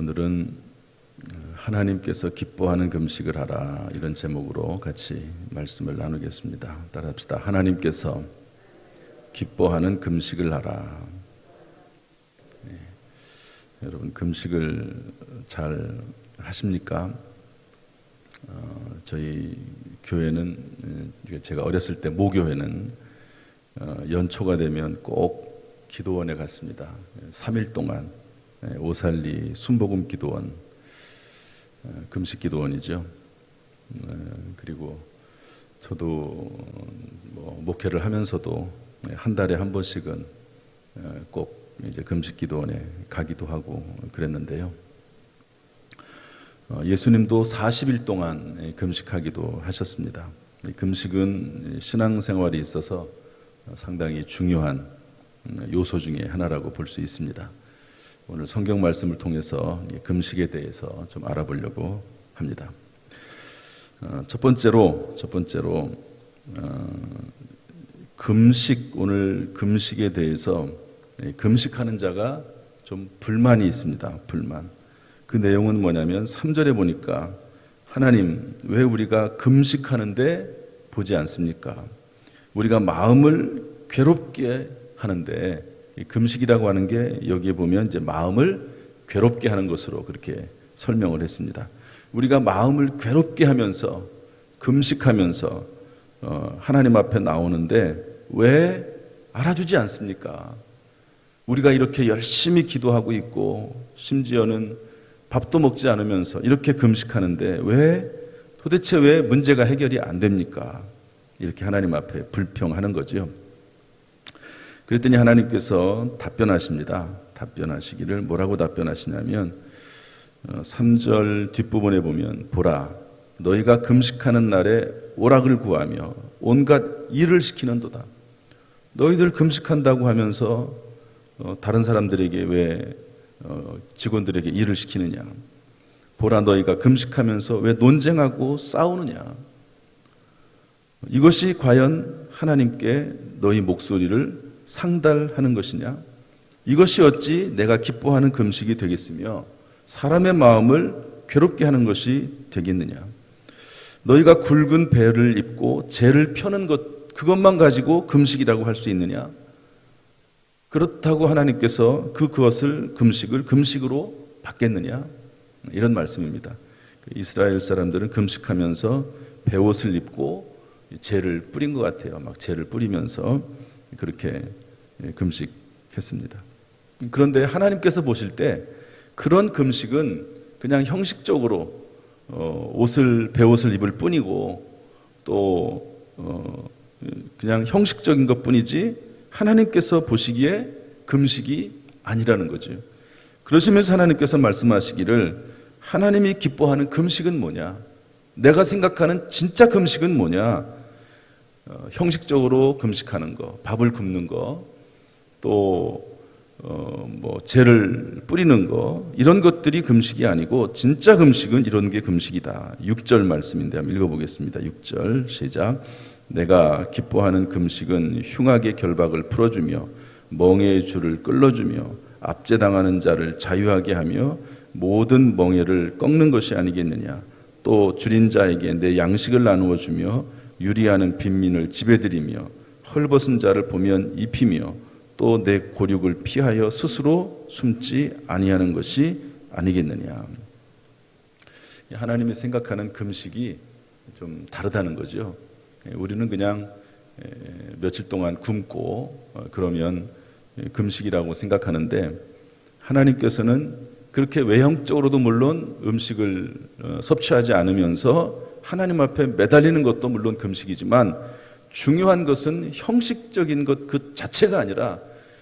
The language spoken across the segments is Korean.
오늘은 하나님께서 기뻐하는 금식을 하라, 이런 제목으로 같이 말씀을 나누겠습니다. 따라합시다. 하나님께서 기뻐하는 금식을 하라. 네. 여러분, 금식을 잘 하십니까? 저희 교회는, 제가 어렸을 때 모교회는 연초가 되면 꼭 기도원에 갔습니다. 3일 동안 오살리 순복음 기도원, 금식 기도원이죠. 그리고 저도 목회를 하면서도 한 달에 한 번씩은 꼭 이제 금식 기도원에 가기도 하고 그랬는데요. 예수님도 40일 동안 금식하기도 하셨습니다. 금식은 신앙생활에 있어서 상당히 중요한 요소 중에 하나라고 볼 수 있습니다. 오늘 성경 말씀을 통해서 금식에 대해서 좀 알아보려고 합니다. 첫 번째로 오늘 금식에 대해서 금식하는 자가 좀 불만이 있습니다. 불만. 그 내용은 뭐냐면 3절에 보니까 하나님, 왜 우리가 금식하는데 보지 않습니까? 우리가 마음을 괴롭게 하는데, 이 금식이라고 하는 게 여기에 보면 이제 마음을 괴롭게 하는 것으로 그렇게 설명을 했습니다. 우리가 마음을 괴롭게 하면서 금식하면서 하나님 앞에 나오는데 왜 알아주지 않습니까? 우리가 이렇게 열심히 기도하고 있고 심지어는 밥도 먹지 않으면서 이렇게 금식하는데 도대체 왜 문제가 해결이 안 됩니까? 이렇게 하나님 앞에 불평하는 거죠. 그랬더니 하나님께서 답변하십니다. 답변하시기를 뭐라고 답변하시냐면 3절 뒷부분에 보면, 보라, 너희가 금식하는 날에 오락을 구하며 온갖 일을 시키는도다. 너희들 금식한다고 하면서 다른 사람들에게 왜 직원들에게 일을 시키느냐? 보라, 너희가 금식하면서 왜 논쟁하고 싸우느냐? 이것이 과연 하나님께 너희 목소리를 상달하는 것이냐? 이것이 어찌 내가 기뻐하는 금식이 되겠으며 사람의 마음을 괴롭게 하는 것이 되겠느냐? 너희가 굵은 배를 입고 재를 펴는 것, 그것만 가지고 금식이라고 할 수 있느냐? 그렇다고 하나님께서 그것을 금식으로 받겠느냐? 이런 말씀입니다. 이스라엘 사람들은 금식하면서 베옷을 입고 재를 뿌린 것 같아요. 막 재를 뿌리면서 그렇게 금식했습니다. 그런데 하나님께서 보실 때 그런 금식은 그냥 형식적으로 베옷을 입을 뿐이고 또 그냥 형식적인 것 뿐이지 하나님께서 보시기에 금식이 아니라는 거죠. 그러시면서 하나님께서 말씀하시기를 하나님이 기뻐하는 금식은 뭐냐? 내가 생각하는 진짜 금식은 뭐냐? 형식적으로 금식하는 거, 밥을 굶는 거, 또 재를 뿌리는 거, 이런 것들이 금식이 아니고 진짜 금식은 이런 게 금식이다. 6절 말씀인데 한번 읽어보겠습니다. 6절 시작. 내가 기뻐하는 금식은 흉악의 결박을 풀어주며 멍에의 줄을 끌어주며 압제당하는 자를 자유하게 하며 모든 멍에를 꺾는 것이 아니겠느냐? 또 줄인 자에게 내 양식을 나누어 주며 유리하는 빈민을 지배드리며 헐벗은 자를 보면 입히며 또 내 고륙을 피하여 스스로 숨지 아니하는 것이 아니겠느냐? 하나님이 생각하는 금식이 좀 다르다는 거죠. 우리는 그냥 며칠 동안 굶고 그러면 금식이라고 생각하는데, 하나님께서는 그렇게 외형적으로도 물론 음식을 섭취하지 않으면서 하나님 앞에 매달리는 것도 물론 금식이지만 중요한 것은 형식적인 것 그 자체가 아니라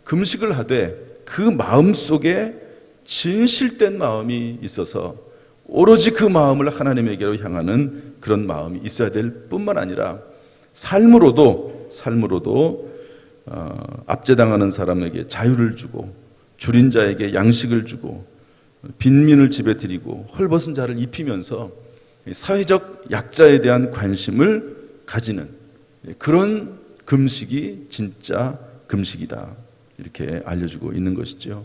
금식을 하되 그 마음 속에 진실된 마음이 있어서 오로지 그 마음을 하나님에게로 향하는 그런 마음이 있어야 될 뿐만 아니라 삶으로도 압제당하는 사람에게 자유를 주고 줄인 자에게 양식을 주고 빈민을 집에 들이고 헐벗은 자를 입히면서 사회적 약자에 대한 관심을 가지는 그런 금식이 진짜 금식이다, 이렇게 알려주고 있는 것이죠.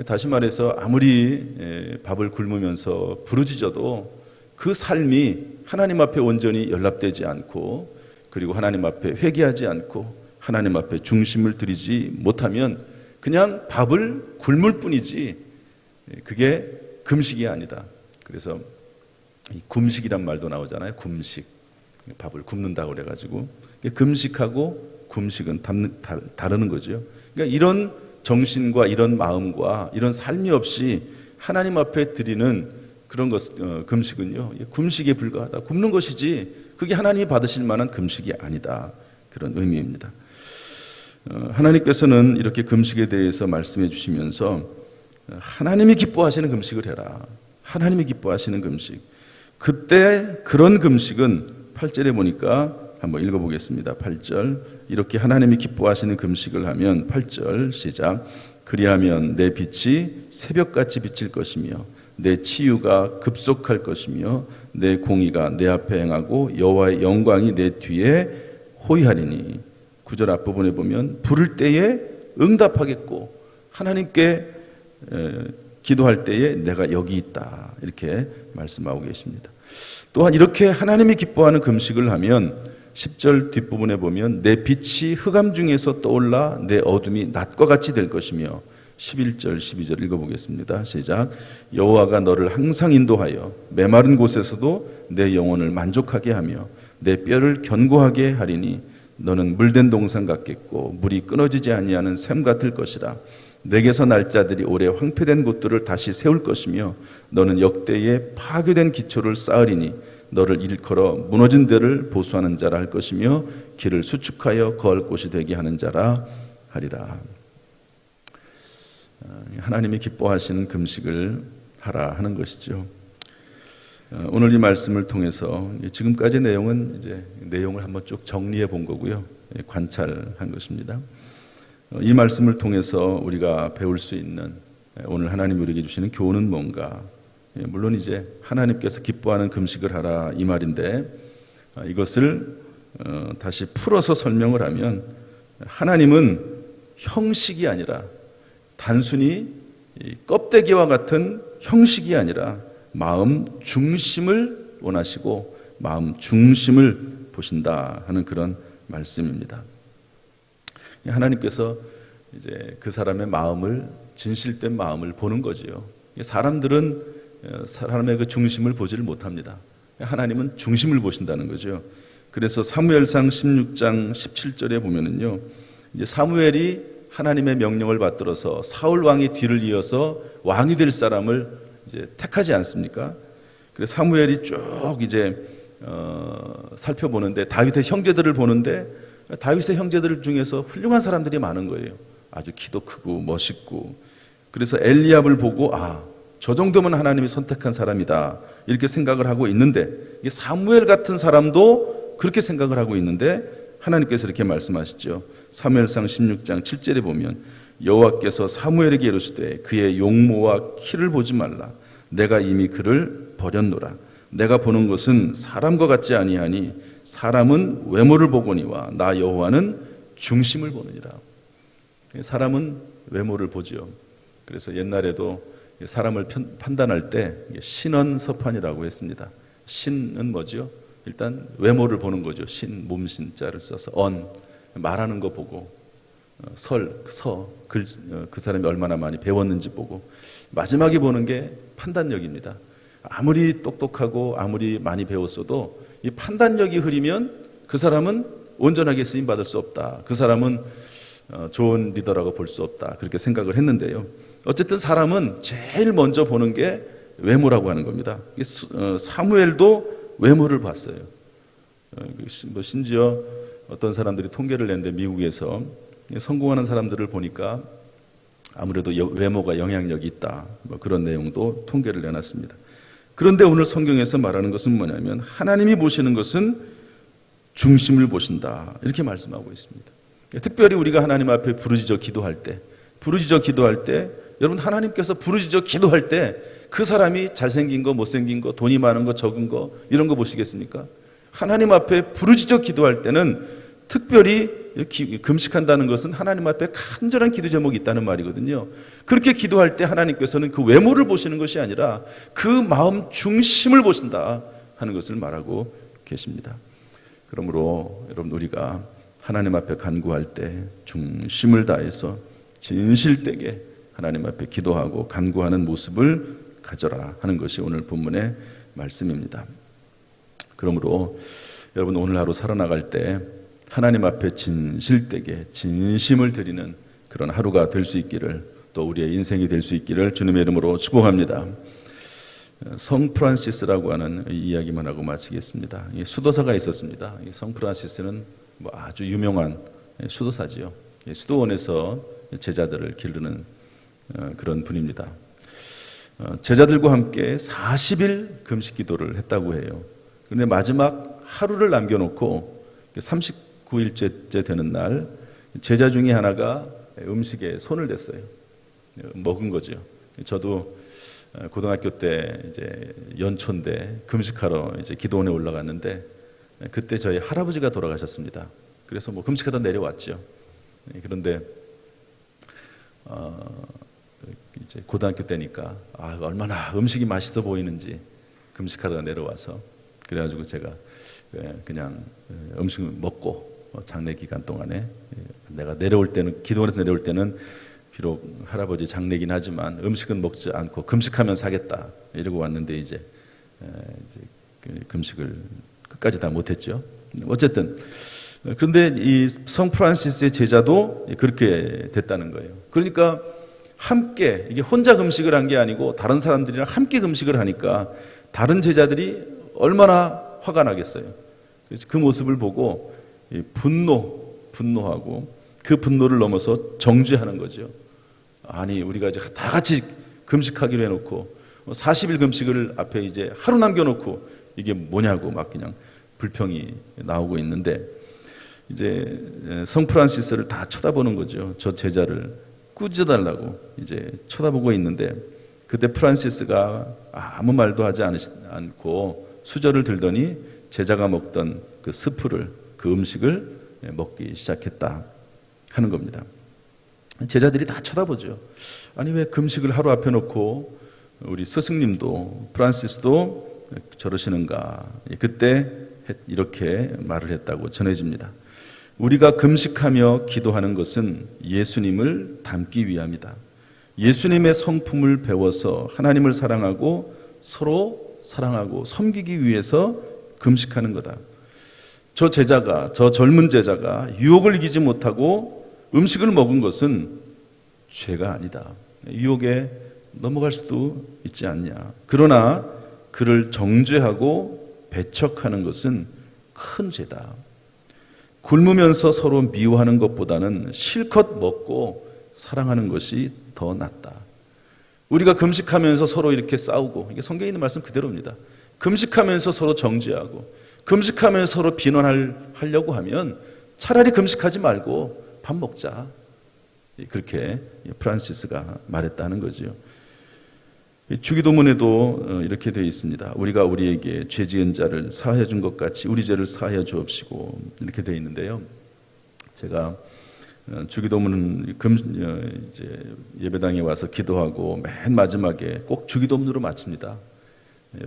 다시 말해서 아무리 밥을 굶으면서 부르짖어도 그 삶이 하나님 앞에 온전히 연락되지 않고, 그리고 하나님 앞에 회개하지 않고 하나님 앞에 중심을 들이지 못하면 그냥 밥을 굶을 뿐이지 그게 금식이 아니다. 그래서 이 금식이란 말도 나오잖아요. 금식, 밥을 굶는다고 그래가지고 금식하고 금식은 다르는 거죠. 그러니까 이런 정신과 이런 마음과 이런 삶이 없이 하나님 앞에 드리는 그런 것, 금식은요, 금식에 불과하다. 굶는 것이지 그게 하나님이 받으실 만한 금식이 아니다. 그런 의미입니다. 하나님께서는 이렇게 금식에 대해서 말씀해 주시면서 하나님이 기뻐하시는 금식을 해라. 하나님이 기뻐하시는 금식. 그때 그런 금식은 8절에 보니까 한번 읽어보겠습니다. 8절, 이렇게 하나님이 기뻐하시는 금식을 하면, 8절 시작, 그리하면 내 빛이 새벽같이 비칠 것이며 내 치유가 급속할 것이며 내 공의가 내 앞에 행하고 여호와의 영광이 내 뒤에 호위하리니. 9절 앞부분에 보면 부를 때에 응답하겠고 하나님께 기도할 때에 내가 여기 있다, 이렇게 말씀하고 계십니다. 또한 이렇게 하나님이 기뻐하는 금식을 하면 10절 뒷부분에 보면 내 빛이 흑암 중에서 떠올라 내 어둠이 낮과 같이 될 것이며, 11절 12절 읽어보겠습니다. 시작, 여호와가 너를 항상 인도하여 메마른 곳에서도 내 영혼을 만족하게 하며 내 뼈를 견고하게 하리니 너는 물된 동산 같겠고 물이 끊어지지 아니하는 샘 같을 것이라. 내게서 날 자들이 오래 황폐된 곳들을 다시 세울 것이며 너는 역대에 파괴된 기초를 쌓으리니 너를 일컬어 무너진 데를 보수하는 자라 할 것이며 길을 수축하여 거할 곳이 되게 하는 자라 하리라. 하나님이 기뻐하시는 금식을 하라 하는 것이죠. 오늘 이 말씀을 통해서 지금까지 내용은 이제 내용을 한번 쭉 정리해 본 거고요. 관찰한 것입니다. 이 말씀을 통해서 우리가 배울 수 있는, 오늘 하나님 우리에게 주시는 교훈은 뭔가? 물론 이제 하나님께서 기뻐하는 금식을 하라 이 말인데, 이것을 다시 풀어서 설명을 하면 하나님은 형식이 아니라, 단순히 껍데기와 같은 형식이 아니라 마음 중심을 원하시고 마음 중심을 보신다 하는 그런 말씀입니다. 하나님께서 이제 그 사람의 마음을, 진실된 마음을 보는 거지요. 사람들은 사람의 그 중심을 보지를 못합니다. 하나님은 중심을 보신다는 거죠. 그래서 사무엘상 16장 17절에 보면은요, 이제 사무엘이 하나님의 명령을 받들어서 사울 왕의 뒤를 이어서 왕이 될 사람을 이제 택하지 않습니까? 그래서 사무엘이 쭉 이제 살펴보는데 다윗의 형제들을 보는데 다윗의 형제들 중에서 훌륭한 사람들이 많은 거예요. 아주 키도 크고 멋있고. 그래서 엘리압을 보고 저 정도면 하나님이 선택한 사람이다, 이렇게 생각을 하고 있는데, 사무엘 같은 사람도 그렇게 생각을 하고 있는데 하나님께서 이렇게 말씀하시죠. 사무엘상 16장 7절에 보면 여호와께서 사무엘에게 이르시되 그의 용모와 키를 보지 말라. 내가 이미 그를 버렸노라. 내가 보는 것은 사람과 같지 아니하니 사람은 외모를 보거니와 나 여호와는 중심을 보느니라. 사람은 외모를 보지요. 그래서 옛날에도 사람을 판단할 때 신언서판이라고 했습니다. 신은 뭐죠? 일단 외모를 보는 거죠. 신, 몸신자를 써서 말하는 거 보고, 글, 그 사람이 얼마나 많이 배웠는지 보고, 마지막에 보는 게 판단력입니다. 아무리 똑똑하고 아무리 많이 배웠어도 이 판단력이 흐리면 그 사람은 온전하게 쓰임받을 수 없다. 그 사람은 좋은 리더라고 볼 수 없다. 그렇게 생각을 했는데요. 어쨌든 사람은 제일 먼저 보는 게 외모라고 하는 겁니다. 사무엘도 외모를 봤어요. 심지어 어떤 사람들이 통계를 냈는데 미국에서 성공하는 사람들을 보니까 아무래도 외모가 영향력이 있다, 그런 내용도 통계를 내놨습니다. 그런데 오늘 성경에서 말하는 것은 뭐냐면 하나님이 보시는 것은 중심을 보신다, 이렇게 말씀하고 있습니다. 특별히 우리가 하나님 앞에 부르짖어 기도할 때, 여러분 하나님께서 부르짖어 기도할 때 그 사람이 잘생긴 거, 못생긴 거, 돈이 많은 거, 적은 거, 이런 거 보시겠습니까? 하나님 앞에 부르짖어 기도할 때는 특별히 금식한다는 것은 하나님 앞에 간절한 기도 제목이 있다는 말이거든요. 그렇게 기도할 때 하나님께서는 그 외모를 보시는 것이 아니라 그 마음 중심을 보신다 하는 것을 말하고 계십니다. 그러므로 여러분, 우리가 하나님 앞에 간구할 때 중심을 다해서 진실되게 하나님 앞에 기도하고 간구하는 모습을 가져라 하는 것이 오늘 본문의 말씀입니다. 그러므로 여러분, 오늘 하루 살아나갈 때 하나님 앞에 진실되게 진심을 드리는 그런 하루가 될 수 있기를, 또 우리의 인생이 될 수 있기를 주님의 이름으로 축복합니다. 성 프란시스라고 하는 이야기만 하고 마치겠습니다. 수도사가 있었습니다. 성 프란시스는 아주 유명한 수도사지요. 수도원에서 제자들을 기르는 그런 분입니다. 제자들과 함께 40일 금식 기도를 했다고 해요. 그런데 마지막 하루를 남겨놓고 39일째 되는 날, 제자 중에 하나가 음식에 손을 댔어요. 먹은 거죠. 저도 고등학교 때 이제 연초인데 금식하러 이제 기도원에 올라갔는데, 그때 저희 할아버지가 돌아가셨습니다. 그래서 금식하다 내려왔죠. 그런데 이제 고등학교 때니까 얼마나 음식이 맛있어 보이는지 금식하다가 내려와서, 그래가지고 제가 그냥 음식을 먹고 장례 기간 동안에, 내가 내려올 때는, 기도원에서 내려올 때는 비록 할아버지 장례긴 하지만 음식은 먹지 않고 금식하면서 하겠다 이러고 왔는데, 이제 금식을 끝까지 다 못했죠. 어쨌든 그런데 이 성 프란시스의 제자도 그렇게 됐다는 거예요. 그러니까 함께, 이게 혼자 금식을 한 게 아니고 다른 사람들이랑 함께 금식을 하니까 다른 제자들이 얼마나 화가 나겠어요. 그래서 그 모습을 보고 분노하고 그 분노를 넘어서 정죄하는 거죠. 아니, 우리가 이제 다 같이 금식하기로 해놓고 40일 금식을 앞에 이제 하루 남겨놓고 이게 뭐냐고 막 그냥 불평이 나오고 있는데, 이제 성 프란시스를 다 쳐다보는 거죠. 저 제자를 꾸짖어달라고 이제 쳐다보고 있는데, 그때 프란시스가 아무 말도 하지 않고 수저를 들더니 제자가 먹던 그 스프를, 그 음식을 먹기 시작했다 하는 겁니다. 제자들이 다 쳐다보죠. 아니, 왜 금식을 하루 앞에 놓고 우리 스승님도 프란시스도 저러시는가. 그때 이렇게 말을 했다고 전해집니다. 우리가 금식하며 기도하는 것은 예수님을 닮기 위함이다. 예수님의 성품을 배워서 하나님을 사랑하고 서로 사랑하고 섬기기 위해서 금식하는 거다. 저 젊은 제자가 유혹을 이기지 못하고 음식을 먹은 것은 죄가 아니다. 유혹에 넘어갈 수도 있지 않냐. 그러나 그를 정죄하고 배척하는 것은 큰 죄다. 굶으면서 서로 미워하는 것보다는 실컷 먹고 사랑하는 것이 더 낫다. 우리가 금식하면서 서로 이렇게 싸우고, 이게 성경에 있는 말씀 그대로입니다. 금식하면서 서로 정죄하고 금식하면서 서로 비난하려고 하면 차라리 금식하지 말고 밥 먹자. 그렇게 프란시스가 말했다는 거죠. 주기도문에도 이렇게 되어 있습니다. 우리가 우리에게 죄 지은 자를 사하여 준 것 같이 우리 죄를 사하여 주옵시고, 이렇게 되어 있는데요. 제가 주기도문은 이제 예배당에 와서 기도하고 맨 마지막에 꼭 주기도문으로 마칩니다.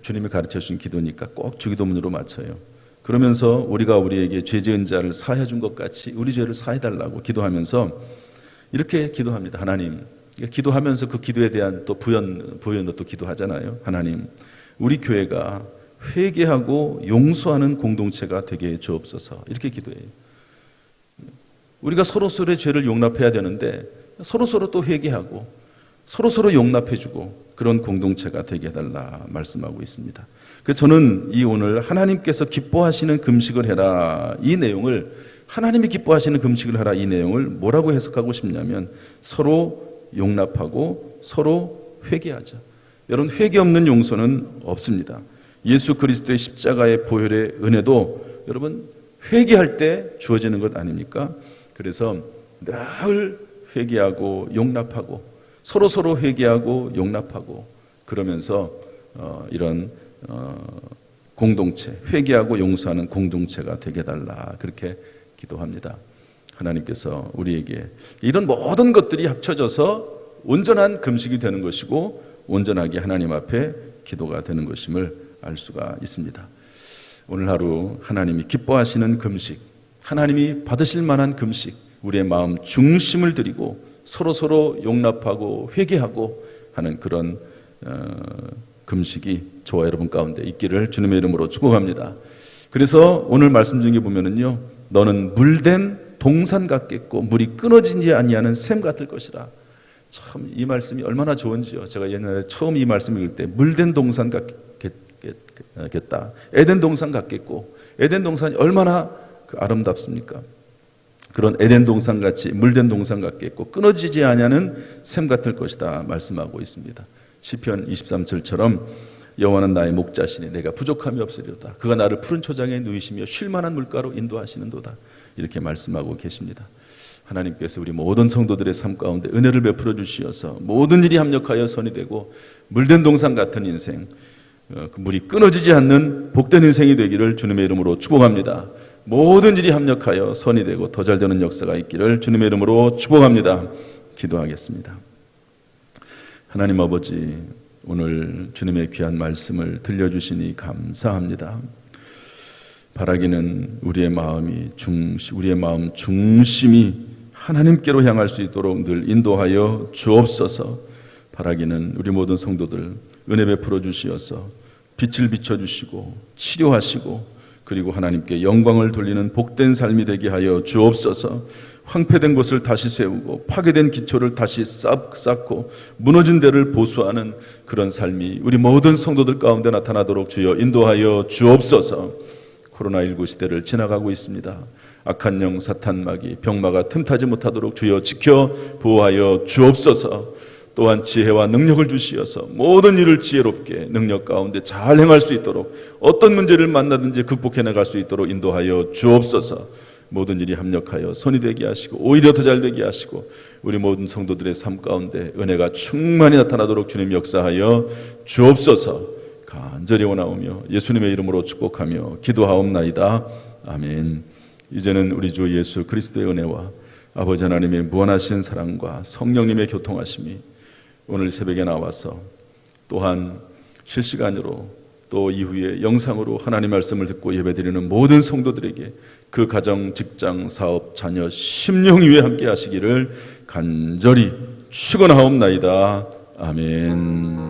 주님이 가르쳐 주신 기도니까 꼭 주기도문으로 마쳐요. 그러면서 우리가 우리에게 죄 지은 자를 사하여 준 것 같이 우리 죄를 사해 달라고 기도하면서 이렇게 기도합니다. 하나님, 기도하면서 그 기도에 대한 또 부연도 또 기도하잖아요. 하나님, 우리 교회가 회개하고 용서하는 공동체가 되게 해 주옵소서. 이렇게 기도해요. 우리가 서로서로의 죄를 용납해야 되는데 서로서로 또 회개하고 서로서로 용납해주고 그런 공동체가 되게 해달라 말씀하고 있습니다. 그래서 저는 이 오늘 하나님께서 기뻐하시는 금식을 해라 이 내용을, 하나님이 기뻐하시는 금식을 하라 이 내용을 뭐라고 해석하고 싶냐면 서로 용납하고 서로 회개하자. 여러분, 회개 없는 용서는 없습니다. 예수 그리스도의 십자가의 보혈의 은혜도 여러분 회개할 때 주어지는 것 아닙니까? 그래서 늘 회개하고 용납하고 서로 회개하고 용납하고 그러면서 이런 공동체, 회개하고 용서하는 공동체가 되게 해달라 그렇게 기도합니다. 하나님께서 우리에게 이런 모든 것들이 합쳐져서 온전한 금식이 되는 것이고 온전하게 하나님 앞에 기도가 되는 것임을 알 수가 있습니다. 오늘 하루 하나님이 기뻐하시는 금식, 하나님이 받으실 만한 금식, 우리의 마음 중심을 드리고 서로 용납하고 회개하고 하는 그런 금식이 저와 여러분 가운데 있기를 주님의 이름으로 축복합니다. 그래서 오늘 말씀 중에 보면은요, 너는 물된 동산 같겠고 물이 끊어지지 아니하는 샘 같을 것이라. 참 이 말씀이 얼마나 좋은지요. 제가 옛날에 처음 이 말씀 읽을 때 물된 동산 같겠다. 에덴 동산 같겠고, 에덴 동산이 얼마나 아름답습니까? 그런 에덴 동산 같이 물된 동산 같겠고 끊어지지 아니하는 샘 같을 것이다 말씀하고 있습니다. 시편 23절처럼 여호와는 나의 목자시니 내가 부족함이 없으리로다. 그가 나를 푸른 초장에 누이시며 쉴 만한 물가로 인도하시는도다. 이렇게 말씀하고 계십니다. 하나님께서 우리 모든 성도들의 삶 가운데 은혜를 베풀어 주시어서 모든 일이 합력하여 선이 되고 물된 동산 같은 인생, 그 물이 끊어지지 않는 복된 인생이 되기를 주님의 이름으로 축복합니다. 모든 일이 합력하여 선이 되고 더 잘 되는 역사가 있기를 주님의 이름으로 축복합니다. 기도하겠습니다. 하나님 아버지, 오늘 주님의 귀한 말씀을 들려주시니 감사합니다. 바라기는 우리의 마음 중심이 하나님께로 향할 수 있도록 늘 인도하여 주옵소서. 바라기는 우리 모든 성도들 은혜 베풀어 주시어서 빛을 비춰주시고 치료하시고 그리고 하나님께 영광을 돌리는 복된 삶이 되게 하여 주옵소서. 황폐된 곳을 다시 세우고 파괴된 기초를 다시 쌓고 무너진 데를 보수하는 그런 삶이 우리 모든 성도들 가운데 나타나도록 주여 인도하여 주옵소서. 코로나19 시대를 지나가고 있습니다. 악한 영, 사탄, 마귀, 병마가 틈타지 못하도록 주여 지켜 보호하여 주옵소서. 또한 지혜와 능력을 주시어서 모든 일을 지혜롭게 능력 가운데 잘 행할 수 있도록 어떤 문제를 만나든지 극복해 나갈 수 있도록 인도하여 주옵소서. 모든 일이 합력하여 선이 되게 하시고 오히려 더 잘 되게 하시고 우리 모든 성도들의 삶 가운데 은혜가 충만히 나타나도록 주님 역사하여 주옵소서. 간절히 원하오며 예수님의 이름으로 축복하며 기도하옵나이다. 아멘. 이제는 우리 주 예수 그리스도의 은혜와 아버지 하나님의 무한하신 사랑과 성령님의 교통하심이 오늘 새벽에 나와서 또한 실시간으로 또 이후에 영상으로 하나님 말씀을 듣고 예배드리는 모든 성도들에게 그 가정, 직장, 사업, 자녀, 심령 위에 함께 하시기를 간절히 축원하옵나이다. 아멘.